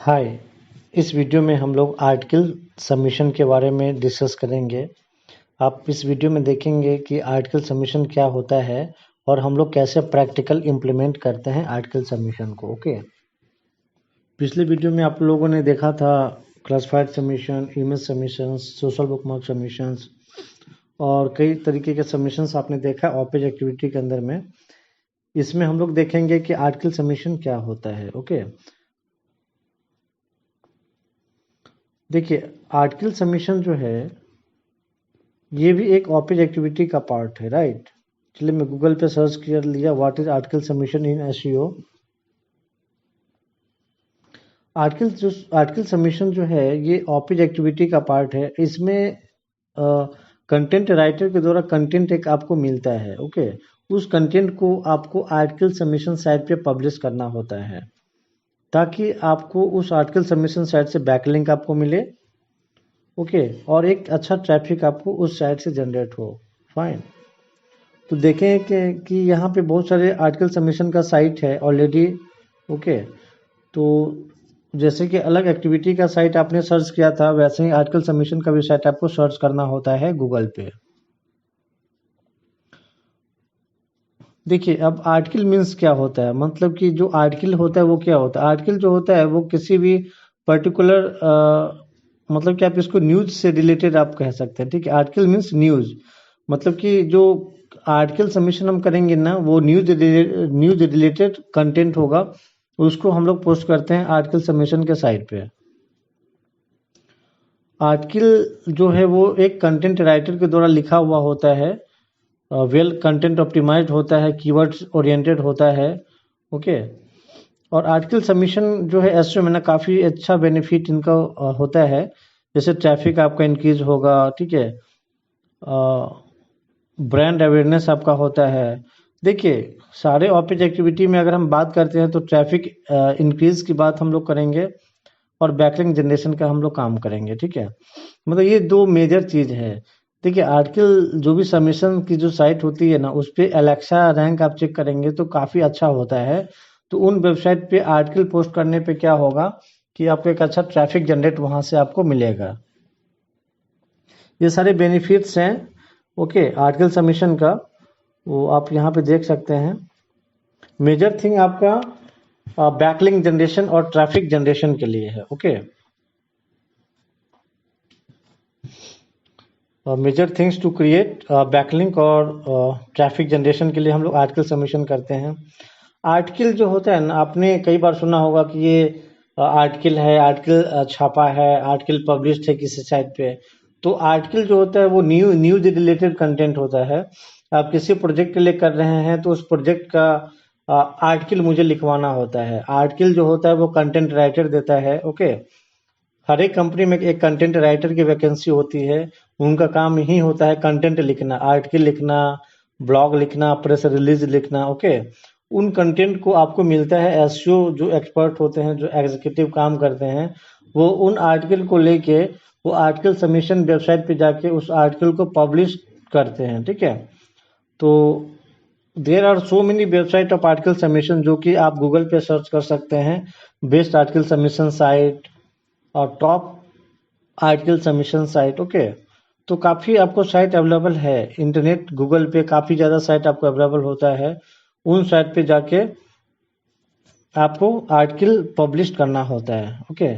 हाय। इस वीडियो में हम लोग आर्टिकल सबमिशन के बारे में डिस्कस करेंगे। आप इस वीडियो में देखेंगे कि आर्टिकल सबमिशन क्या होता है और हम लोग कैसे प्रैक्टिकल इम्प्लीमेंट करते हैं आर्टिकल सबमिशन को। ओके, पिछले वीडियो में आप लोगों ने देखा था classified submission, image submissions, social bookmark submissions और कई तरीके के सबमिशंस आपने देखा ऑपेज एक्टिविटी के अंदर में। इसमें हम लोग देखेंगे कि आर्टिकल सबमिशन क्या होता है। ओके, देखिए आर्टिकल सबमिशन जो है ये भी एक ऑपेज एक्टिविटी का पार्ट है, राइट। चलिए मैं गूगल पे सर्च कर लिया what is article submission in SEO. Article submission जो है ये ऑपेज एक्टिविटी का पार्ट है। इसमें कंटेंट राइटर के द्वारा कंटेंट एक आपको मिलता है। ओके, उस कंटेंट को आपको आर्टिकल सबमिशन साइट पे पब्लिश करना होता है ताकि आपको उस आर्टिकल सबमिशन साइट से बैकलिंक आपको मिले। ओके, और एक अच्छा ट्रैफिक आपको उस साइट से जनरेट हो। फाइन, तो देखें कि यहाँ पे बहुत सारे आर्टिकल सबमिशन का साइट है ऑलरेडी। ओके, तो जैसे कि अलग एक्टिविटी का साइट आपने सर्च किया था वैसे ही आर्टिकल सबमिशन का भी साइट आपको सर्च करना होता है गूगल पे। देखिए अब आर्टिकल मीन्स क्या होता है, मतलब कि जो आर्टिकल होता है वो क्या होता है। आर्टिकल जो होता है वो किसी भी पर्टिकुलर मतलब कि आप इसको न्यूज से रिलेटेड आप कह सकते हैं। ठीक है, आर्टिकल मीन्स न्यूज, मतलब कि जो आर्टिकल सबमिशन हम करेंगे ना वो न्यूज रिलेटेड कंटेंट होगा, उसको हम लोग पोस्ट करते हैं आर्टिकल सबमिशन के साइट पे। आर्टिकल जो है वो एक कंटेंट राइटर के द्वारा लिखा हुआ होता है, वेल कंटेंट ऑप्टिमाइज्ड होता है, कीवर्ड्स ओरिएंटेड होता है। ओके, और आर्टिकल सबमिशन जो है एसईओ में ना काफ़ी अच्छा बेनिफिट इनका होता है। जैसे ट्रैफिक आपका इंक्रीज होगा, ठीक है, ब्रांड अवेयरनेस आपका होता है। देखिए सारे ऑपेज एक्टिविटी में अगर हम बात करते हैं तो ट्रैफिक इंक्रीज की बात हम लोग करेंगे और बैकलिंक जनरेशन का हम लोग काम करेंगे। ठीक है, मतलब ये दो मेजर चीज है। देखिए आर्टिकल जो भी सबमिशन की जो साइट होती है ना उस पर एलेक्सा रैंक आप चेक करेंगे तो काफ़ी अच्छा होता है। तो उन वेबसाइट पे आर्टिकल पोस्ट करने पे क्या होगा कि आपको एक अच्छा ट्रैफिक जनरेट वहां से आपको मिलेगा। ये सारे बेनिफिट्स हैं ओके आर्टिकल सबमिशन का, वो आप यहाँ पे देख सकते हैं। मेजर थिंग आपका बैकलिंक जनरेशन और ट्रैफिक जनरेशन के लिए है। Okay, major things to create backlink और ट्रैफिक जनरेशन के लिए हम लोग आर्टिकल सबमिशन करते हैं। आर्टिकल जो होता है ना आपने कई बार सुना होगा कि ये आर्टिकल है, आर्टिकल छापा है, आर्टिकल पब्लिश्ड है किसी साइट पे। तो आर्टिकल जो होता है वो न्यूज रिलेटेड कंटेंट होता है। आप किसी प्रोजेक्ट के लिए कर रहे हैं तो उस प्रोजेक्ट का आर्टिकल मुझे लिखवाना होता है। आर्टिकल जो होता है वो कंटेंट राइटर देता है। ओके, हर एक कंपनी में एक कंटेंट राइटर की वैकेंसी होती है, उनका काम यही होता है कंटेंट लिखना, आर्टिकल लिखना, ब्लॉग लिखना, प्रेस रिलीज लिखना। ओके, उन कंटेंट को आपको मिलता है एसईओ जो एक्सपर्ट होते हैं, जो एग्जीक्यूटिव काम करते हैं, वो उन आर्टिकल को लेके वो आर्टिकल सबमिशन वेबसाइट पे जाके उस आर्टिकल को पब्लिश करते हैं। ठीक है, तो there are so many website of article submission जो कि आप गूगल पे सर्च कर सकते हैं, बेस्ट आर्टिकल सबमिशन साइट और top article submission site. Okay, तो काफ़ी आपको साइट अवेलेबल है इंटरनेट, गूगल पे काफ़ी ज़्यादा साइट आपको अवेलेबल होता है। उन साइट पे जाके आपको आर्टिकल पब्लिश करना होता है। ओके,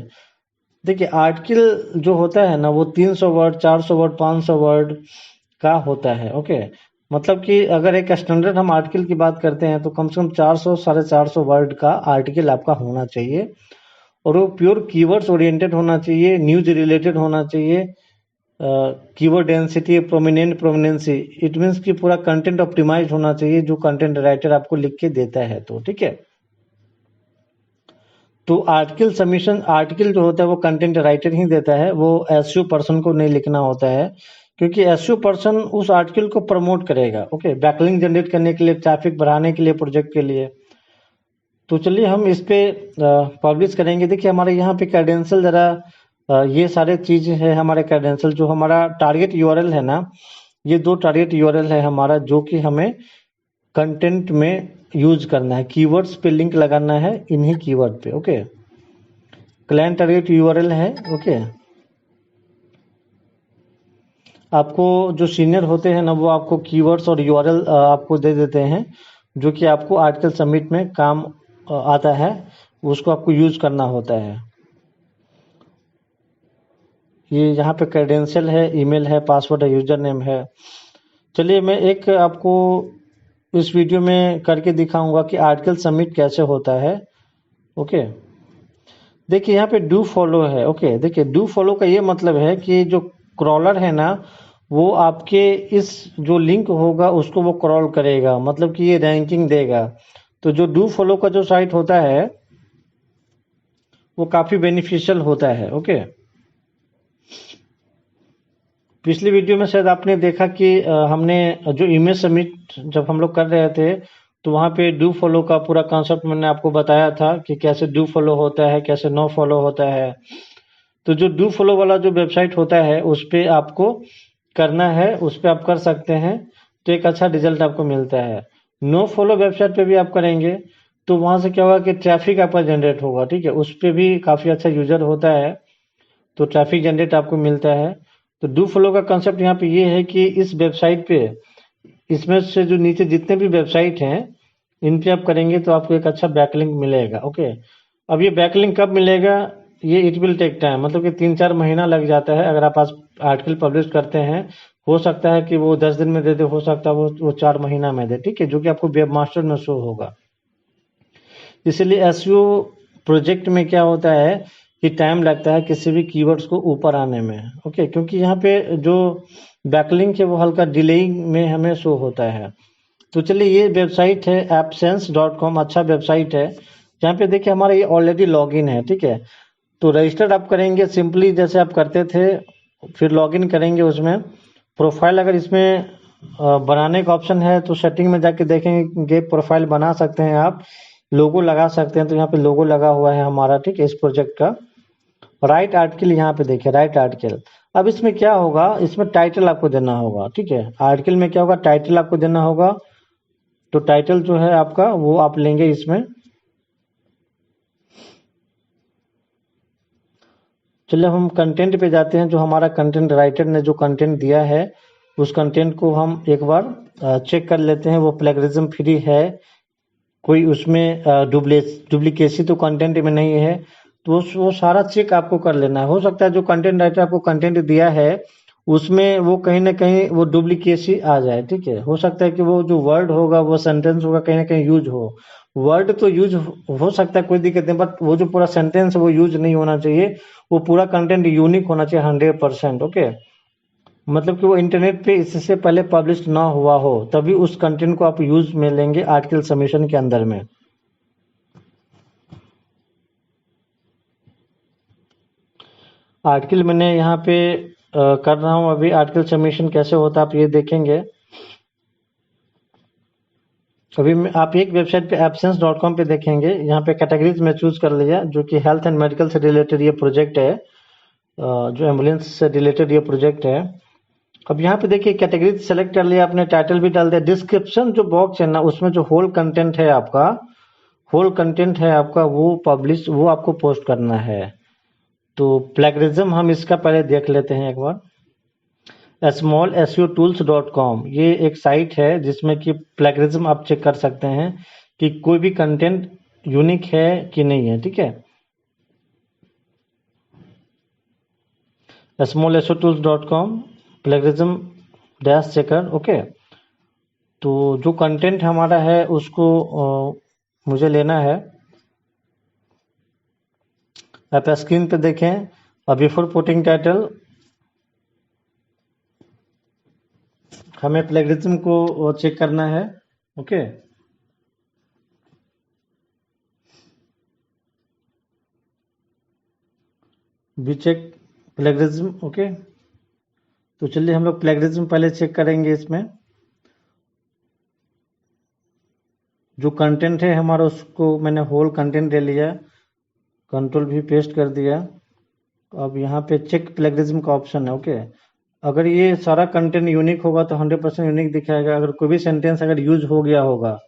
देखिए आर्टिकल जो होता है ना वो 300 वर्ड, 400 वर्ड, 500 वर्ड का होता है। ओके, मतलब कि अगर एक स्टैंडर्ड हम आर्टिकल की बात करते हैं तो कम से कम 400 450 वर्ड का आर्टिकल आपका होना चाहिए और वो प्योर कीवर्ड्स ओरिएंटेड होना चाहिए, न्यूज रिलेटेड होना चाहिए। Keyword density, prominency, it means कि पूरा कंटेंट ऑप्टिमाइज होना चाहिए जो कंटेंट राइटर आपको लिख के देता है। तो ठीक है, तो आर्टिकल सबमिशन आर्टिकल जो होता है वो कंटेंट राइटर ही देता है, वो एसईओ पर्सन को नहीं लिखना होता है, क्योंकि एसईओ पर्सन उस आर्टिकल को प्रमोट करेगा। ओके, बैकलिंक जनरेट करने के लिए, ट्रैफिक बढ़ाने के लिए, प्रोजेक्ट के लिए। तो चलिए हम इस पे पब्लिश करेंगे। देखिए हमारे यहाँ पे क्रेडेंशियल जरा ये सारे चीज है हमारे क्रेडेंशियल, जो हमारा टारगेट यूआरएल है ना, ये दो टारगेट यूआरएल है हमारा जो कि हमें कंटेंट में यूज करना है, कीवर्ड्स पे लिंक लगाना है इन्हीं कीवर्ड पे। ओके, क्लाइंट टारगेट यूआरएल है। ओके, आपको जो सीनियर होते हैं ना वो आपको कीवर्ड्स और यूआरएल आपको दे देते हैं, जो कि आपको आर्टिकल सबमिट में काम आता है, उसको आपको यूज करना होता है। ये यहाँ पे क्रेडेंशियल है, ईमेल है, पासवर्ड है, यूजर नेम है। चलिए मैं एक आपको इस वीडियो में करके दिखाऊंगा कि आर्टिकल सबमिट कैसे होता है। ओके, देखिए यहाँ पे डू फॉलो है। ओके, देखिए डू फॉलो का ये मतलब है कि जो क्रॉलर है ना वो आपके इस जो लिंक होगा उसको वो क्रॉल करेगा, मतलब कि ये रैंकिंग देगा। तो जो डू फॉलो का जो साइट होता है वो काफ़ी बेनिफिशियल होता है। ओके, पिछली वीडियो में शायद आपने देखा कि हमने जो इमेज सबमिट जब हम लोग कर रहे थे तो वहाँ पे डू फॉलो का पूरा कॉन्सेप्ट मैंने आपको बताया था कि कैसे डू फॉलो होता है, कैसे नो फॉलो होता है। तो जो डू फॉलो वाला जो वेबसाइट होता है उस पर आपको करना है, उस पर आप कर सकते हैं तो एक अच्छा रिजल्ट आपको मिलता है। नो फॉलो वेबसाइट पे भी आप करेंगे तो वहाँ से क्या होगा कि ट्रैफिक आपका जनरेट होगा। ठीक है, उस पर भी काफ़ी अच्छा यूजर होता है तो ट्रैफिक जनरेट आपको मिलता है। तो डू फॉलो का कंसेप्ट यहाँ पे ये है कि इस वेबसाइट पे, इसमें से जो नीचे जितने भी वेबसाइट हैं इन पे आप करेंगे तो आपको एक अच्छा बैकलिंक मिलेगा। ओके, अब ये बैकलिंक कब मिलेगा, ये इट विल टेक टाइम, मतलब कि 3-4 महीना लग जाता है। अगर आप आज आर्टिकल पब्लिश करते हैं हो सकता है कि वो 10 दिन में दे दे, हो सकता है वो 4 महीना में दे। ठीक है, जो कि आपको वेब मास्टर में शो होगा। इसलिए एसईओ प्रोजेक्ट में क्या होता है कि टाइम लगता है किसी भी कीवर्ड्स को ऊपर आने में। ओके, क्योंकि यहाँ पे जो बैकलिंक है वो हल्का डिले में हमें शो होता है। तो चलिए ये वेबसाइट है appsense.com, अच्छा वेबसाइट है। यहाँ पे देखिए हमारा ये ऑलरेडी लॉगिन है। ठीक है, तो रजिस्टर्ड आप करेंगे सिंपली जैसे आप करते थे, फिर लॉगिन करेंगे। उसमें प्रोफाइल अगर इसमें बनाने का ऑप्शन है तो सेटिंग में जाके देखेंगे, प्रोफाइल बना सकते हैं आप, लोगो लगा सकते हैं। तो यहाँ पे लोगो लगा हुआ है हमारा, ठीक है, इस प्रोजेक्ट का। राइट आर्टिकल यहाँ पे देखिए, राइट आर्टिकल। अब इसमें क्या होगा, इसमें टाइटल आपको देना होगा। ठीक है, आर्टिकल में क्या होगा, टाइटल आपको देना होगा। तो टाइटल जो है आपका वो आप लेंगे इसमें। चलिए हम कंटेंट पे जाते हैं, जो हमारा कंटेंट राइटर ने जो कंटेंट दिया है उस कंटेंट को हम एक बार चेक कर लेते हैं, वो प्लेगरिज्म फ्री है, कोई उसमें डुप्लीकेसी तो कंटेंट में नहीं है। तो वो सारा चेक आपको कर लेना है। हो सकता है जो कंटेंट राइटर आपको कंटेंट दिया है उसमें वो कहीं ना कहीं वो डुप्लीकेसी आ जाए। ठीक है, हो सकता है कि वो जो वर्ड होगा, वो सेंटेंस होगा, कहीं ना कहीं यूज हो। वर्ड तो यूज हो सकता है, कोई दिक्कत नहीं, बट वो जो पूरा सेंटेंस है वो यूज नहीं होना चाहिए। वो पूरा कंटेंट यूनिक होना चाहिए 100%। ओके, मतलब कि वो इंटरनेट पे इससे पहले पब्लिश ना हुआ हो, तभी उस कंटेंट को आप यूज में लेंगे आर्टिकल सबमिशन के अंदर में। आर्टिकल मैंने यहाँ पे कर रहा हूँ अभी। आर्टिकल सबमिशन कैसे होता है आप ये देखेंगे। अभी आप एक वेबसाइट पे appsense.com पे देखेंगे, यहाँ पे कैटेगरीज में चूज कर लिया, जो कि हेल्थ एंड मेडिकल से रिलेटेड ये प्रोजेक्ट है, जो एम्बुलेंस से रिलेटेड ये प्रोजेक्ट है। अब यहाँ पे देखिए कैटेगरी सेलेक्ट कर लिया आपने, टाइटल भी डाल दिया। डिस्क्रिप्शन जो बॉक्स है ना उसमें जो होल कंटेंट है आपका, होल कंटेंट है आपका वो पब्लिश, वो आपको पोस्ट करना है। तो प्लेगरिज्म हम इसका पहले देख लेते हैं एक बार। smallseotools.com ये एक साइट है जिसमें कि प्लेगरिज्म आप चेक कर सकते हैं कि कोई भी कंटेंट यूनिक है कि नहीं है। ठीक है, smallseotools.com plagiarism dash checker. Okay, तो जो कंटेंट हमारा है उसको मुझे लेना है। आप स्क्रीन पे देखें, बिफोर पुटिंग टाइटल हमें प्लेगरिज्म को चेक करना है। Okay, be check plagiarism. Okay, तो चलिए हम लोग प्लेगरिज्म पहले चेक करेंगे। इसमें जो कंटेंट है हमारा उसको मैंने होल कंटेंट ले लिया, कंट्रोल भी पेस्ट कर दिया। अब यहाँ पे चेक प्लेगरिज्म का ऑप्शन है। ओके, अगर ये सारा कंटेंट यूनिक होगा तो 100% यूनिक दिखाएगा। अगर कोई भी सेंटेंस अगर यूज हो गया होगा,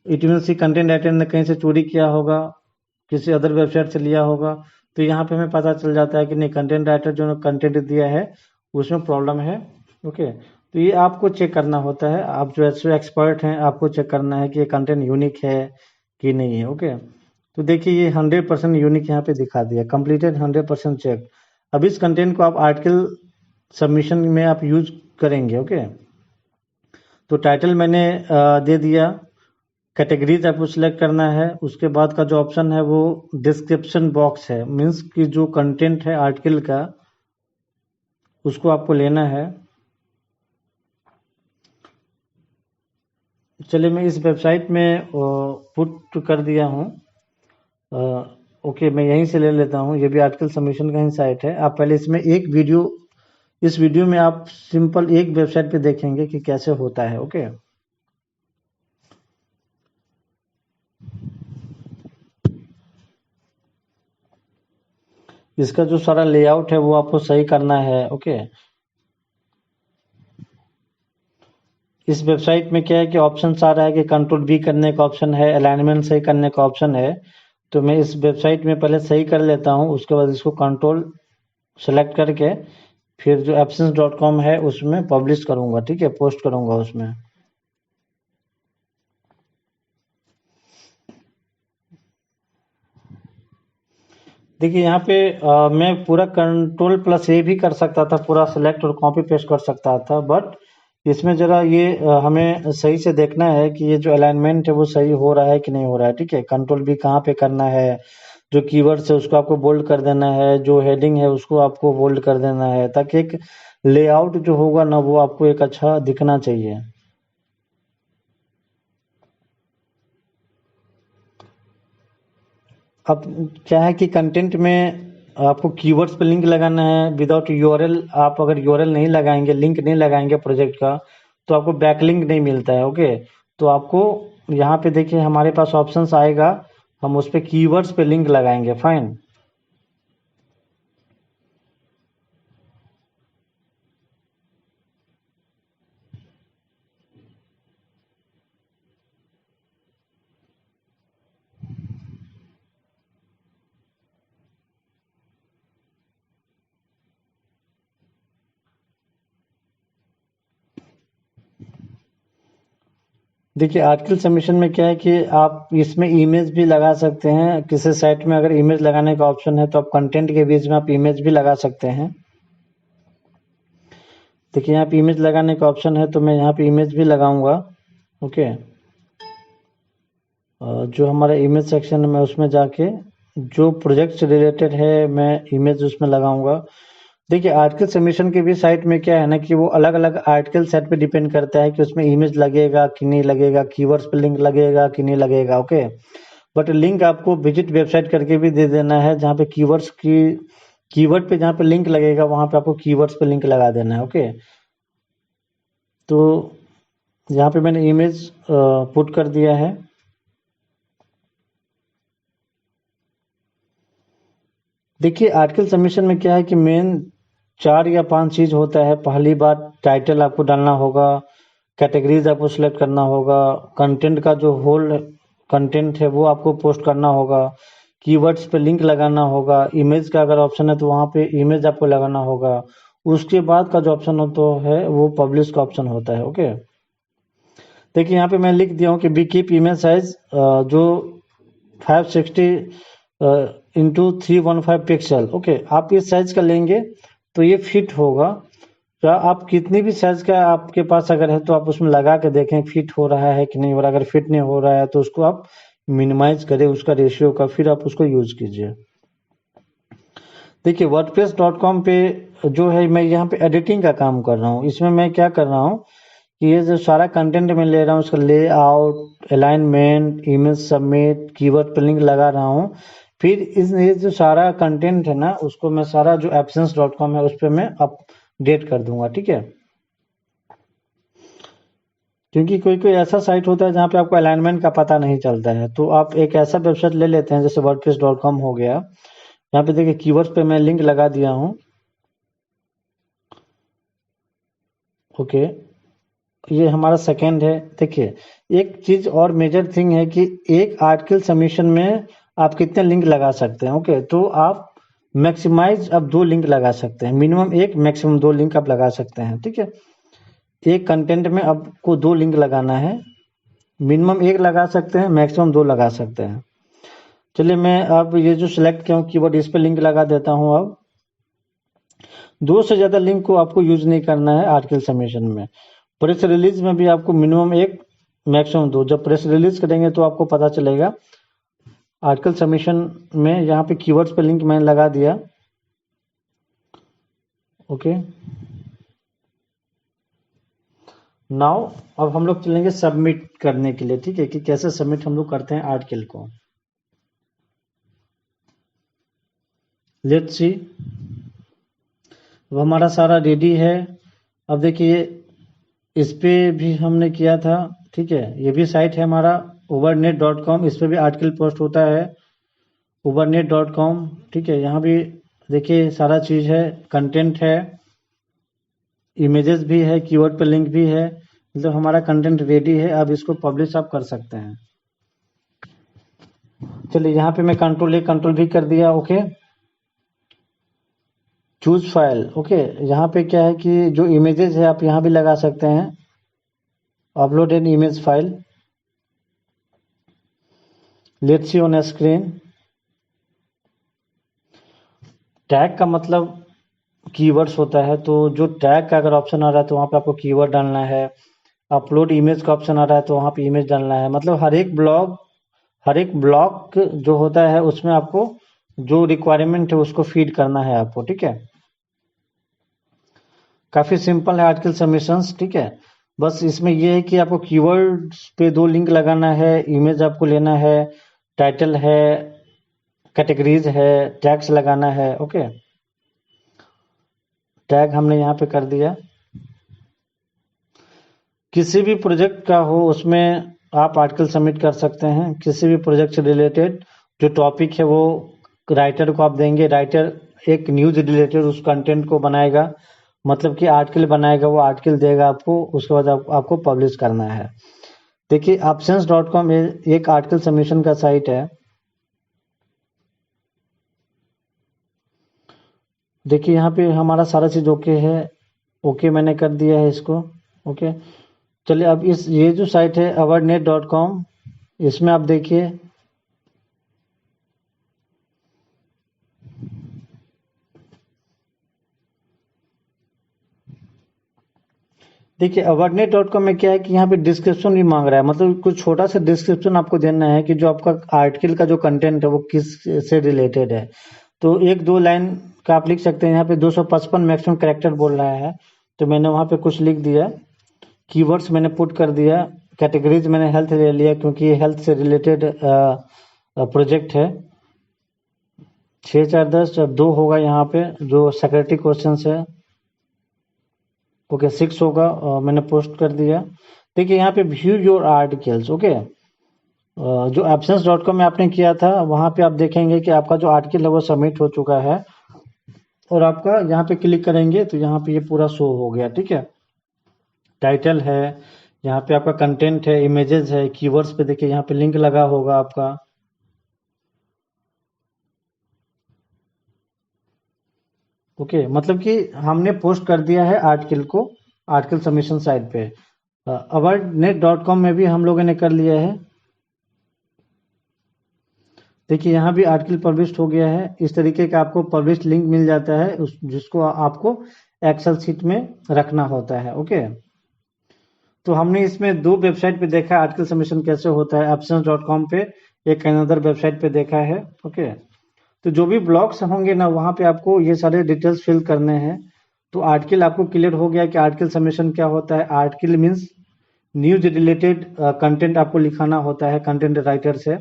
it means content writer ने कहीं से चोरी किया होगा, किसी अदर वेबसाइट से लिया होगा, तो यहाँ पे हमें पता चल जाता है कि नहीं, कंटेंट राइटर जो कंटेंट दिया है उसमें प्रॉब्लम है। ओके, तो ये आपको चेक करना होता है, आप जो एसईओ एक्सपर्ट हैं आपको चेक करना है कि ये कंटेंट यूनिक है कि नहीं है। ओके, तो देखिए ये 100% यूनिक यहाँ पे दिखा दिया, कंप्लीटेड 100% चेक। अब इस कंटेंट को आप आर्टिकल सबमिशन में आप यूज करेंगे। ओके, तो टाइटल मैंने दे दिया, कैटेगरीज आपको सिलेक्ट करना है, उसके बाद का जो ऑप्शन है वो डिस्क्रिप्शन बॉक्स है, मीन्स कि जो कंटेंट है आर्टिकल का उसको आपको लेना है। चलिए मैं इस वेबसाइट में पुट कर दिया हूँ। ओके, मैं यहीं से ले लेता हूँ, ये भी आर्टिकल सबमिशन का ही साइट है। आप पहले इसमें एक वीडियो, इस वीडियो में आप सिंपल एक वेबसाइट पे देखेंगे कि कैसे होता है। ओके, इसका जो सारा लेआउट है वो आपको सही करना है। ओके, इस वेबसाइट में क्या है कि ऑप्शन आ रहा है कि कंट्रोल बी करने का ऑप्शन है, अलाइनमेंट सही करने का ऑप्शन है। तो मैं इस वेबसाइट में पहले सही कर लेता हूँ, उसके बाद इसको कंट्रोल सेलेक्ट करके फिर जो absence.com है उसमें पब्लिश करूंगा। ठीक है, पोस्ट करूंगा उसमें। देखिए यहाँ पे मैं पूरा कंट्रोल+A भी कर सकता था, पूरा सेलेक्ट और कॉपी पेस्ट कर सकता था, बट इसमें जरा ये हमें सही से देखना है कि ये जो अलाइनमेंट है वो सही हो रहा है कि नहीं हो रहा है। ठीक है, कंट्रोल भी कहाँ पे करना है, जो कीवर्ड्स है उसको आपको बोल्ड कर देना है, जो हेडिंग है उसको आपको बोल्ड कर देना है, ताकि एक लेआउट जो होगा ना वो आपको एक अच्छा दिखना चाहिए। अब क्या है कि कंटेंट में आपको कीवर्ड्स पे लिंक लगाना है, विदाउट यूआरएल। आप अगर यूआरएल नहीं लगाएंगे, लिंक नहीं लगाएंगे प्रोजेक्ट का, तो आपको बैकलिंक नहीं मिलता है। ओके, तो आपको यहाँ पे देखिए हमारे पास ऑप्शंस आएगा, हम उस पे कीवर्ड्स पे लिंक लगाएंगे। फाइन, देखिए आर्टिकल सबमिशन में क्या है कि आप इसमें इमेज भी लगा सकते हैं। किसी साइट में अगर इमेज लगाने का ऑप्शन है तो आप कंटेंट के बीच में आप इमेज भी लगा सकते हैं। देखिए यहाँ पे इमेज लगाने का ऑप्शन है, तो मैं यहाँ पे इमेज भी लगाऊंगा। ओके, जो हमारा इमेज सेक्शन है मैं उसमें जाके जो प्रोजेक्ट से रिलेटेड है मैं इमेज उसमें लगाऊंगा। देखिए आर्टिकल सबमिशन की भी साइट में क्या है ना कि वो अलग अलग आर्टिकल सेट पे डिपेंड करता है कि उसमें इमेज लगेगा कि नहीं लगेगा, कीवर्ड्स पे लिंक लगेगा कि नहीं लगेगा। ओके, बट लिंक आपको विजिट वेबसाइट करके भी दे देना है, जहाँ पे कीवर्ड्स की कीवर्ड पे जहाँ पे लिंक लगेगा वहां पे आपको कीवर्ड्स पे लिंक लगा देना है। ओके, तो यहाँ पे मैंने इमेज पुट कर दिया है। देखिए आर्टिकल सबमिशन में क्या है कि मेन 4 या 5 चीज होता है। पहली बात, टाइटल आपको डालना होगा, कैटेगरीज आपको सिलेक्ट करना होगा, कंटेंट का जो होल कंटेंट है वो आपको पोस्ट करना होगा, कीवर्ड्स पे लिंक लगाना होगा, इमेज का अगर ऑप्शन है तो वहाँ पे इमेज आपको लगाना होगा। उसके बाद का जो ऑप्शन होता है वो पब्लिश का ऑप्शन होता है। ओके, देखिए यहाँ पे मैं लिख दिया हूँ कि बी कीप इमेज साइज जो 560 इंटू 315 पिक्सल। ओके, आप इस साइज का लेंगे तो ये फिट होगा। तो आप कितनी भी साइज का आपके पास अगर है तो आप उसमें लगा के देखें फिट हो रहा है कि नहीं हो रहा। अगर फिट नहीं हो रहा है तो उसको आप मिनिमाइज करें उसका रेशियो का, फिर आप उसको यूज कीजिए। देखिए wordpress.com पे जो है मैं यहाँ पे एडिटिंग का काम कर रहा हूँ। इसमें मैं क्या कर रहा हूँ कि ये जो सारा कंटेंट मैं ले रहा हूँ उसका layout, alignment, image submit, keyword पे लिंक लगा रहा हूँ। फिर इस ये जो सारा कंटेंट है ना उसको मैं सारा जो absence.com है उस पर मैं अपडेट कर दूंगा। ठीक है, क्योंकि कोई कोई ऐसा साइट होता है जहाँ पे आपको अलाइनमेंट का पता नहीं चलता है, तो आप एक ऐसा वेबसाइट ले लेते हैं जैसे wordpress.com हो गया। यहाँ पे देखिए कीवर्ड्स पे मैं लिंक लगा दिया हूँ। ओके, ये हमारा सेकंड है। देखिए एक चीज और मेजर थिंग है कि एक आर्टिकल सबमिशन में आप कितने लिंक लगा सकते हैं। ओके, तो आप मैक्सिमाइज अब 2 लिंक लगा सकते हैं, मिनिमम 1 मैक्सिमम 2 लिंक आप लगा सकते हैं। ठीक है, एक कंटेंट में आपको 2 लिंक लगाना है, मिनिमम 1 लगा सकते हैं, मैक्सिमम 2 लगा सकते हैं। चलिए मैं अब ये जो सिलेक्ट किया हूँ कीवर्ड, इस पर लिंक लगा देता हूँ। अब 2 से ज़्यादा लिंक को आपको यूज नहीं करना है आर्टिकल सबमिशन में। प्रेस रिलीज में भी आपको मिनिमम 1 मैक्सिमम 2, जब प्रेस रिलीज करेंगे तो आपको पता चलेगा। आर्टिकल सबमिशन में यहाँ पे कीवर्ड्स पे लिंक मैंने लगा दिया। ओके, नाउ अब हम लोग चलेंगे सबमिट करने के लिए। ठीक है, कि कैसे सबमिट हम लोग करते हैं आर्टिकल को। लेट्स सी, अब हमारा सारा रेडी है। अब देखिए इस पे भी हमने किया था। ठीक है, ये भी साइट है हमारा ubernet.com, इस पे भी आर्टिकल पोस्ट होता है ubernet.com। ठीक है, यहाँ भी देखिए सारा चीज़ है, कंटेंट है, इमेजेस भी है, कीवर्ड पे लिंक भी है, मतलब हमारा कंटेंट रेडी है। अब इसको पब्लिश आप कर सकते हैं। चलिए यहाँ पे मैं कंट्रोल A कंट्रोल V कर दिया। Okay, choose file. ओके, यहाँ पे क्या है कि जो इमेजेस है आप यहाँ भी लगा सकते हैं, upload an image file. Let's see on screen. Tag का मतलब कीवर्ड्स होता है, तो जो टैग का अगर ऑप्शन आ रहा है तो वहाँ पे आपको कीवर्ड डालना है। अपलोड इमेज का ऑप्शन आ रहा है तो वहाँ पे इमेज डालना है। मतलब हर एक ब्लॉक जो होता है उसमें आपको जो रिक्वायरमेंट है उसको फीड करना है आपको। ठीक है, काफ़ी सिंपल है आर्टिकल सबमिशंस। ठीक है, बस इसमें यह है कि आपको कीवर्ड्स पे 2 लिंक लगाना है, इमेज आपको लेना है, टाइटल है, कैटेगरीज है, टैग्स लगाना है। ओके, टैग हमने यहाँ पे कर दिया। किसी भी प्रोजेक्ट का हो उसमें आप आर्टिकल सबमिट कर सकते हैं, किसी भी प्रोजेक्ट से रिलेटेड जो टॉपिक है वो राइटर को आप देंगे, राइटर एक न्यूज रिलेटेड उस कंटेंट को बनाएगा, मतलब कि आर्टिकल बनाएगा, वो आर्टिकल देगा आपको, उसके बाद आपको पब्लिश करना है। देखिए options.com एक आर्टिकल सबमिशन का साइट है। देखिए यहाँ पे हमारा सारा चीज़ ओके है। ओके मैंने कर दिया है इसको। ओके, चलिए अब ये जो साइट है awarenet.com, इसमें आप देखिए awarenet.com में क्या है कि यहाँ पे डिस्क्रिप्शन भी मांग रहा है, मतलब कुछ छोटा सा डिस्क्रिप्शन आपको देना है कि जो आपका आर्टिकल का जो कंटेंट है वो किस से रिलेटेड है। तो 1-2 लाइन का आप लिख सकते हैं। यहाँ पे 255 मैक्सिमम कैरेक्टर बोल रहा है, तो मैंने वहाँ पे कुछ लिख दिया। कीवर्ड्स मैंने पुट कर दिया। कैटेगरीज मैंने हेल्थ ले लिया क्योंकि ये हेल्थ से रिलेटेड प्रोजेक्ट है। 6 4 10 2 होगा यहाँ पे जो सिक्योरिटी क्वेश्चन है। ओके 6 होगा, मैंने पोस्ट कर दिया। देखिए यहाँ पे व्यू योर आर्टिकल्स। ओके, जो absence.com में आपने किया था वहाँ पे आप देखेंगे कि आपका जो आर्टिकल है वो सबमिट हो चुका है, और आपका यहाँ पे क्लिक करेंगे तो यहाँ पे ये पूरा शो हो गया। ठीक है, टाइटल है, यहाँ पे आपका कंटेंट है, इमेजेस है, कीवर्ड्स पे देखिए यहाँ पे लिंक लगा होगा आपका। ओके, मतलब कि हमने पोस्ट कर दिया है आर्टिकल को आर्टिकल सबमिशन साइट पे। awarenet.com में भी हम लोगों ने कर लिया है। देखिए यहाँ भी आर्टिकल पब्लिश हो गया है। इस तरीके का आपको पब्लिश लिंक मिल जाता है जिसको आपको एक्सेल शीट में रखना होता है। ओके, तो हमने इसमें 2 वेबसाइट पे देखा आर्टिकल सबमिशन कैसे होता है, options.com पे, एक अनदर वेबसाइट पे देखा है। ओके, तो जो भी ब्लॉग्स होंगे ना वहाँ पे आपको ये सारे डिटेल्स फिल करने हैं। तो आर्टिकल आपको क्लियर हो गया कि आर्टिकल सबमिशन क्या होता है। Article means news related content आपको लिखाना होता है कंटेंट राइटर से।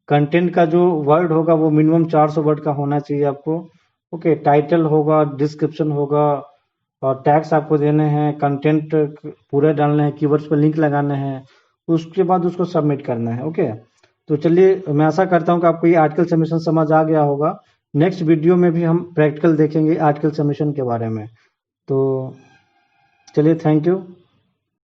कंटेंट का जो वर्ड होगा वो मिनिमम 400 वर्ड का होना चाहिए आपको। ओके, टाइटल होगा, डिस्क्रिप्शन होगा, और टैग्स आपको देने हैं, कंटेंट पूरे डालने हैं, कीवर्ड्स पर लिंक लगाने हैं, उसके बाद उसको सबमिट करना है। ओके, तो चलिए मैं आशा करता हूँ कि आपको ये आर्टिकल सबमिशन समझ आ गया होगा। नेक्स्ट वीडियो में भी हम प्रैक्टिकल देखेंगे आर्टिकल सबमिशन के बारे में। तो चलिए, थैंक यू।